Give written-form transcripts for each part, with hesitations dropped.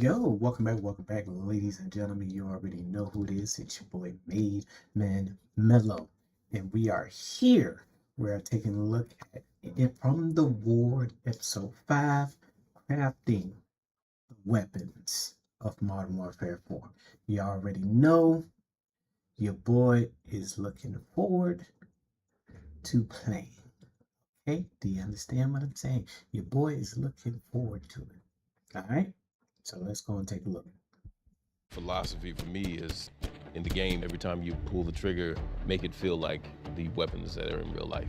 Welcome back, ladies and gentlemen. You already know who it is. It's your boy MadeMenMelo. And we are here. We are taking a look at it from the Ward, episode 5, crafting the weapons of Modern Warfare 4. You already know your boy is looking forward to playing. Okay? Do you understand what I'm saying? Your boy is looking forward to it. Alright? So let's go and take a look. Philosophy for me is in the game, every time you pull the trigger, make it feel like the weapons that are in real life.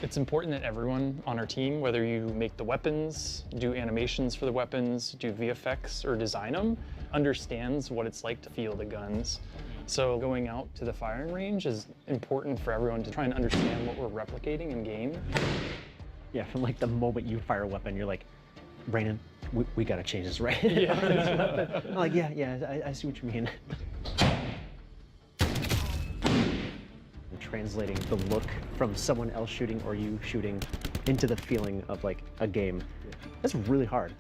It's important that everyone on our team, whether you make the weapons, do animations for the weapons, do VFX or design them, understands what it's like to feel the guns. So going out to the firing range is important for everyone to try and understand what we're replicating in game. Yeah, from like the moment you fire a weapon, you're like, Brandon, we gotta change this, right? Yeah. I'm like, yeah, I see what you mean. Translating the look from someone else shooting or you shooting into the feeling of like a game, that's really hard.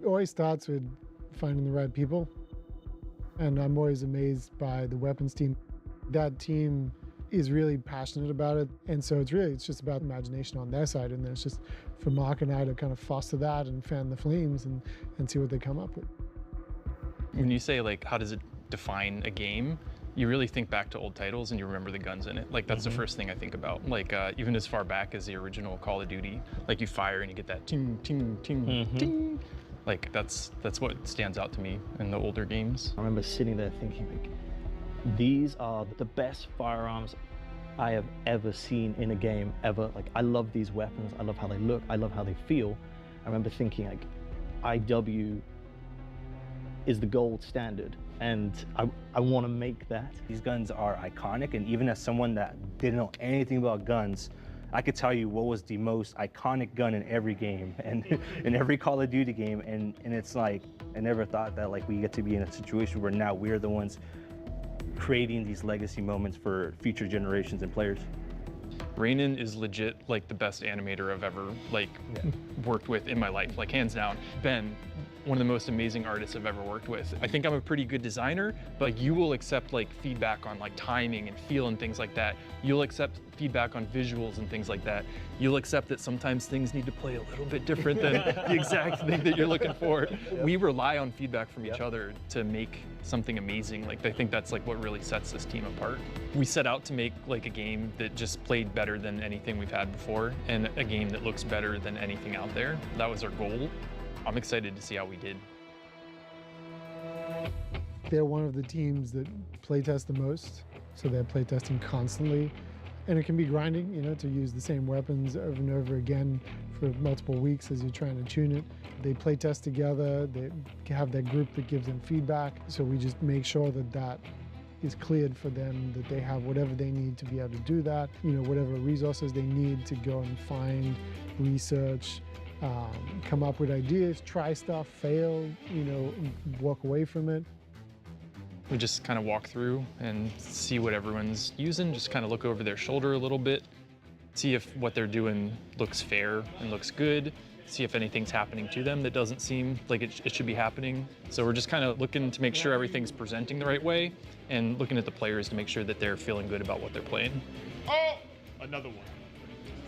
It always starts with finding the right people. And I'm always amazed by the weapons team. That team is really passionate about it. And so it's just about imagination on their side. And then it's just for Mark and I to kind of foster that and fan the flames and see what they come up with. When you say like, how does it define a game? You really think back to old titles and you remember the guns in it. Like that's the first thing I think about. Like even as far back as the original Call of Duty, like you fire and you get that ting, ting, ting, ting. Like that's what stands out to me in the older games. I remember sitting there thinking like, these are the best firearms I have ever seen in a game ever. Like I love these weapons. I love how they look. I love how they feel. I remember thinking like, IW is the gold standard, and I want to make that. These guns are iconic, and even as someone that didn't know anything about guns, I could tell you what was the most iconic gun in every game and in every Call of Duty game, and it's like, I never thought that like we get to be in a situation where now we're the ones creating these legacy moments for future generations and players. Rainin is legit like the best animator I've ever worked with in my life, like hands down. Ben, one of the most amazing artists I've ever worked with. I think I'm a pretty good designer, but like, you will accept like feedback on like timing and feel and things like that. You'll accept feedback on visuals and things like that. You'll accept that sometimes things need to play a little bit different than the exact thing that you're looking for. We rely on feedback from each other to make something amazing. Like I think that's like what really sets this team apart. We set out to make like a game that just played better than anything we've had before and a game that looks better than anything out there. That was our goal. I'm excited to see how we did. They're one of the teams that playtest the most, so they're playtesting constantly. And it can be grinding, you know, to use the same weapons over and over again for multiple weeks as you're trying to tune it. They playtest together, they have that group that gives them feedback, so we just make sure that that is cleared for them, that they have whatever they need to be able to do that, you know, whatever resources they need to go and find, research, come up with ideas, try stuff, fail, you know, walk away from it. We just kind of walk through and see what everyone's using, just kind of look over their shoulder a little bit, see if what they're doing looks fair and looks good, see if anything's happening to them that doesn't seem like it should be happening. So we're just kind of looking to make sure everything's presenting the right way and looking at the players to make sure that they're feeling good about what they're playing. Oh, another one.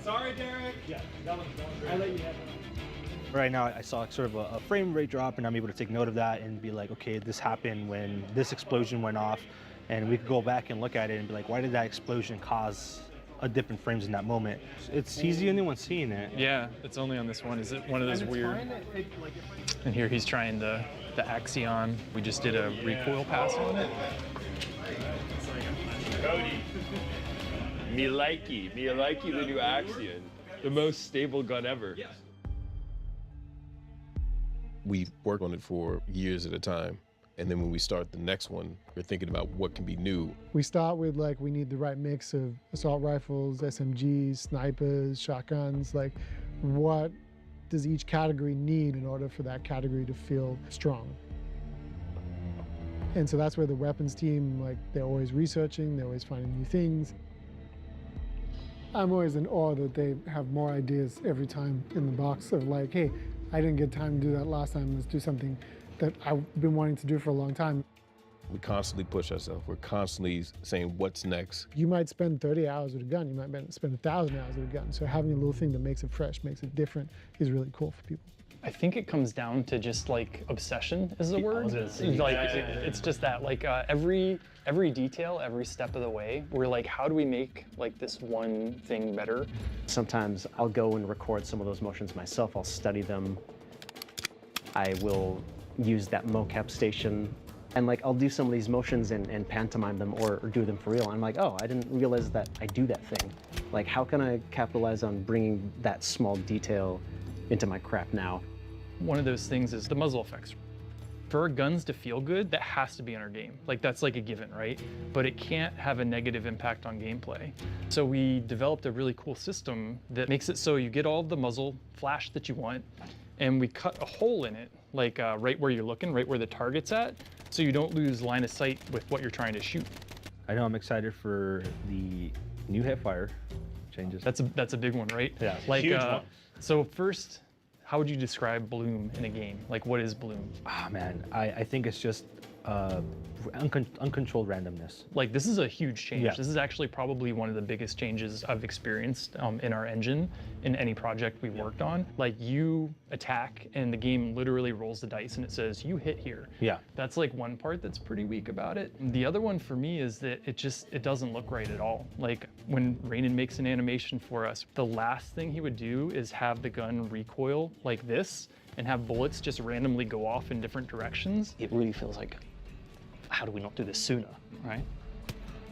Sorry, Derek. Yeah, that one's great. I'll let you have it. Right now, I saw sort of a frame rate drop, and I'm able to take note of that and be like, okay, this happened when this explosion went off, and we could go back and look at it and be like, why did that explosion cause a dip in frames in that moment? He's the only one seeing it. Yeah, it's only on this one. Is it one of those weird? And here he's trying the Axion. We just did a recoil pass on it. Cody. Me likey the new Axion. The most stable gun ever. We work on it for years at a time. And then when we start the next one, we're thinking about what can be new. We start with like, we need the right mix of assault rifles, SMGs, snipers, shotguns, like what does each category need in order for that category to feel strong? And so that's where the weapons team, like they're always researching, they're always finding new things. I'm always in awe that they have more ideas every time in the box of like, hey, I didn't get time to do that last time, let's do something that I've been wanting to do for a long time. We constantly push ourselves. We're constantly saying, what's next? You might spend 30 hours with a gun, you might spend 1,000 hours with a gun. So having a little thing that makes it fresh, makes it different is really cool for people. I think it comes down to just like obsession is the word. It's just that like every detail, every step of the way, we're like, how do we make like this one thing better? Sometimes I'll go and record some of those motions myself. I'll study them. I will use that mocap station. And like, I'll do some of these motions and pantomime them or do them for real. And I'm like, oh, I didn't realize that I do that thing. Like, how can I capitalize on bringing that small detail into my craft now? One of those things is the muzzle effects. For our guns to feel good, that has to be in our game. Like that's like a given, right? But it can't have a negative impact on gameplay. So we developed a really cool system that makes it so you get all the muzzle flash that you want, and we cut a hole in it, like right where you're looking, right where the target's at, so you don't lose line of sight with what you're trying to shoot. I know I'm excited for the new hipfire changes. That's a big one, right? Yeah, like huge one. So first, how would you describe bloom in a game? Like, what is bloom? Ah, man, I think it's just uncontrolled randomness. Like, this is a huge change. Yeah. This is actually probably one of the biggest changes I've experienced in our engine in any project we've worked on. Like, you attack and the game literally rolls the dice and it says, you hit here. Yeah. That's like one part that's pretty weak about it. The other one for me is that it doesn't look right at all. Like, when Rainin makes an animation for us, the last thing he would do is have the gun recoil like this and have bullets just randomly go off in different directions. It really feels like, how do we not do this sooner, right?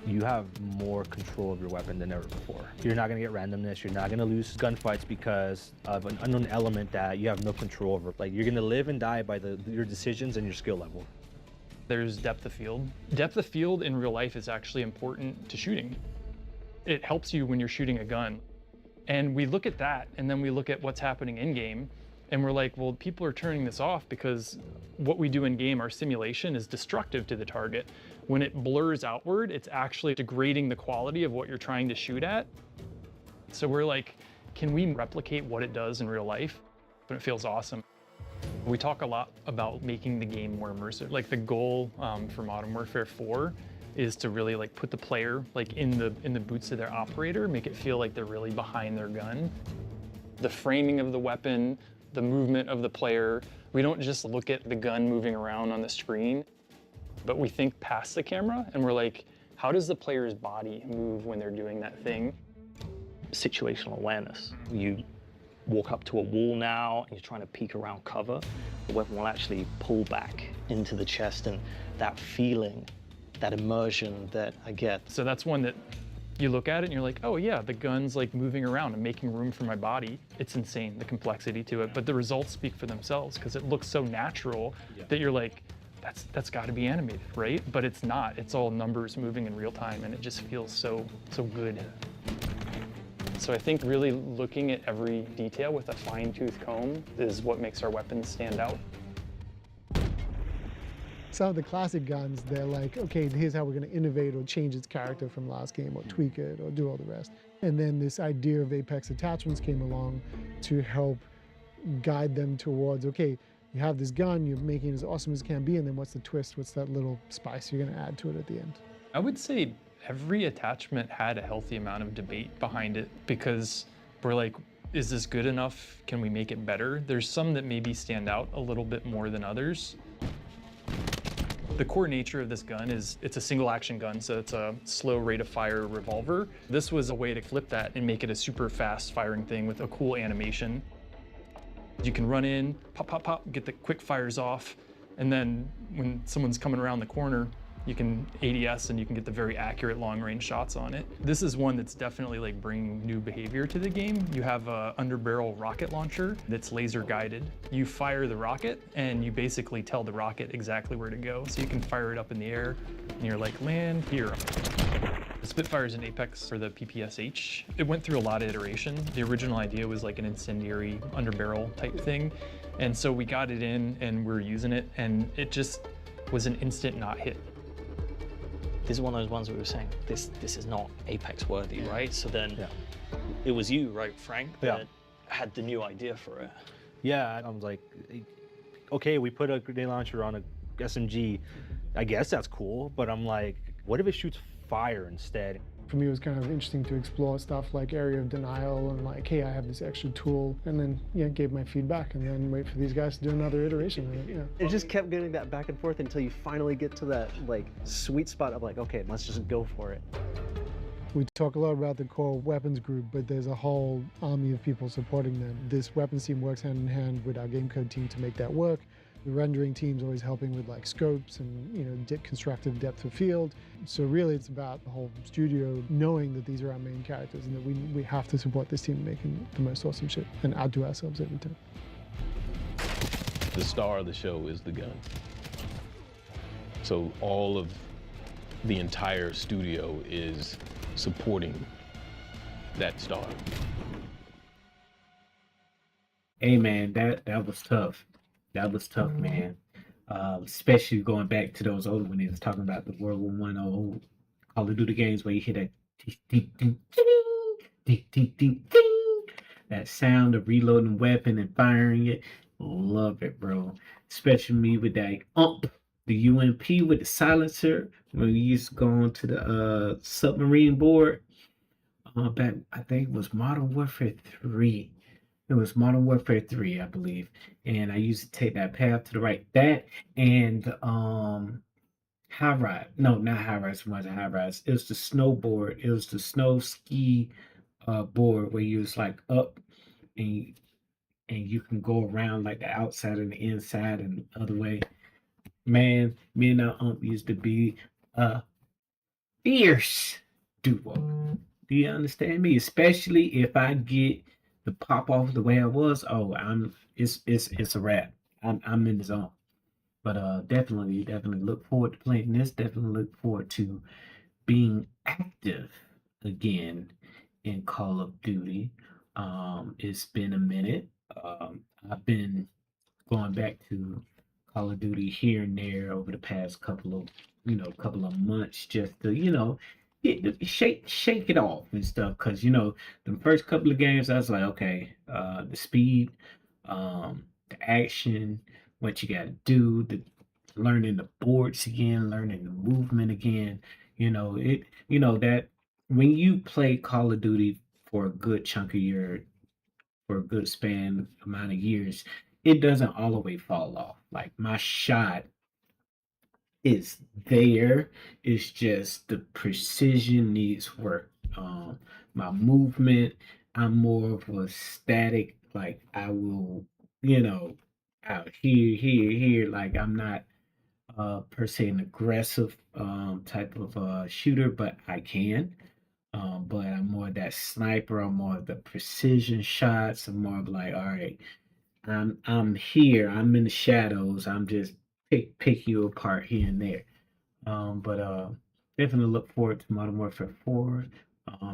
You have more control of your weapon than ever before. You're not gonna get randomness, you're not gonna lose gunfights because of an unknown element that you have no control over. Like, you're gonna live and die by your decisions and your skill level. There's depth of field. Depth of field in real life is actually important to shooting. It helps you when you're shooting a gun. And we look at that, and then we look at what's happening in game, and we're like, well, people are turning this off because what we do in game, our simulation, is destructive to the target. When it blurs outward, it's actually degrading the quality of what you're trying to shoot at. So we're like, can we replicate what it does in real life? But it feels awesome. We talk a lot about making the game more immersive. Like, the goal for Modern Warfare 4 is to really like put the player like in the boots of their operator, make it feel like they're really behind their gun. The framing of the weapon, the movement of the player. We don't just look at the gun moving around on the screen, but we think past the camera and we're like, how does the player's body move when they're doing that thing? Situational awareness. You walk up to a wall now and you're trying to peek around cover. The weapon will actually pull back into the chest, and that feeling, that immersion that I get. So that's one that you look at it and you're like, oh yeah, the gun's like moving around and making room for my body. It's insane, the complexity to it, but the results speak for themselves because it looks so natural that you're like, that's got to be animated, right? But it's not. It's all numbers moving in real time, and it just feels so good. So I think really looking at every detail with a fine-tooth comb is what makes our weapons stand out. Some of the classic guns, they're like, okay, here's how we're going to innovate or change its character from last game or tweak it or do all the rest. And then this idea of Apex attachments came along to help guide them towards, okay, you have this gun, you're making it as awesome as it can be, and then what's the twist? What's that little spice you're going to add to it at the end? I would say every attachment had a healthy amount of debate behind it because we're like, is this good enough? Can we make it better? There's some that maybe stand out a little bit more than others. The core nature of this gun is it's a single action gun, so it's a slow rate of fire revolver. This was a way to flip that and make it a super fast firing thing with a cool animation. You can run in, pop, pop, pop, get the quick fires off, and then when someone's coming around the corner, you can ADS and you can get the very accurate long range shots on it. This is one that's definitely like bringing new behavior to the game. You have a underbarrel rocket launcher that's laser guided. You fire the rocket and you basically tell the rocket exactly where to go. So you can fire it up in the air and you're like, land here. The Spitfire's in Apex for the PPSH. It went through a lot of iteration. The original idea was like an incendiary underbarrel type thing. And so we got it in and we're using it, and it just was an instant not hit. this is one of those ones where we were saying, this is not Apex worthy, right? So then Yeah. it was you, right, Frank, Yeah. that had the new idea for it. Yeah, I was like, okay, we put a grenade launcher on a SMG. I guess that's cool, but I'm like, what if it shoots fire instead? For me, it was kind of interesting to explore stuff like area of denial and like, hey, I have this extra tool, and then gave my feedback, and then wait for these guys to do another iteration of it. It just kept getting that back and forth until you finally get to that like sweet spot of like, okay, let's just go for it. We talk a lot about the core weapons group, but there's a whole army of people supporting them. This weapons team works hand in hand with our game code team to make that work. The rendering team's always helping with like scopes and constructive depth of field. So really it's about the whole studio knowing that these are our main characters and that we have to support this team making the most awesome shit and outdo ourselves every time. The star of the show is the gun. So all of the entire studio is supporting that star. Hey man, that was tough. That was tough, man. Especially going back to those old when he was talking about the World War I old Call of Duty games where you hear that ding, ding, ding, ding, ding, ding, ding, that sound of reloading a weapon and firing it. Love it, bro. Especially me with that the UMP with the silencer when we used to go on to the submarine board. Back I think it was Modern Warfare 3. It was Modern Warfare 3, I believe. And I used to take that path to the right. That and high ride. No, not high rise. It wasn't high rise. It was the snowboard. It was the snow ski board where you was like up and you can go around like the outside and the inside and the other way. Man, me and our used to be a fierce duo. Do you understand me? Especially if I get the pop off the way I was. Oh, it's a wrap. I'm in the zone. But definitely look forward to playing this. Definitely look forward to being active again in Call of Duty. It's been a minute. I've been going back to Call of Duty here and there over the past couple of months just to, shake it off and stuff. Cause the first couple of games I was like, okay, the speed, the action, what you gotta do, the learning the boards again, learning the movement again. That when you play Call of Duty for a good chunk of for a good span amount of years, it doesn't all the way fall off. Like my shot is there. It's just the precision needs work. My movement, I'm more of a static, like I will, out here. Like I'm not per se an aggressive type of shooter, but I can. But I'm more that sniper. I'm more of the precision shots. I'm more of like, all right, I'm here. I'm in the shadows. I'm just pick you apart here and there. But definitely look forward to Modern Warfare 4.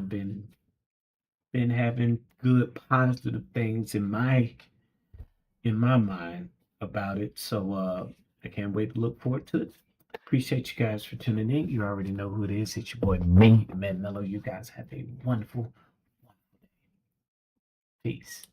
Been having good positive things in my mind about it. So I can't wait to look forward to it. Appreciate you guys for tuning in. You already know who it is. It's your boy MadeMenMelo. You guys have a wonderful, wonderful day. Peace.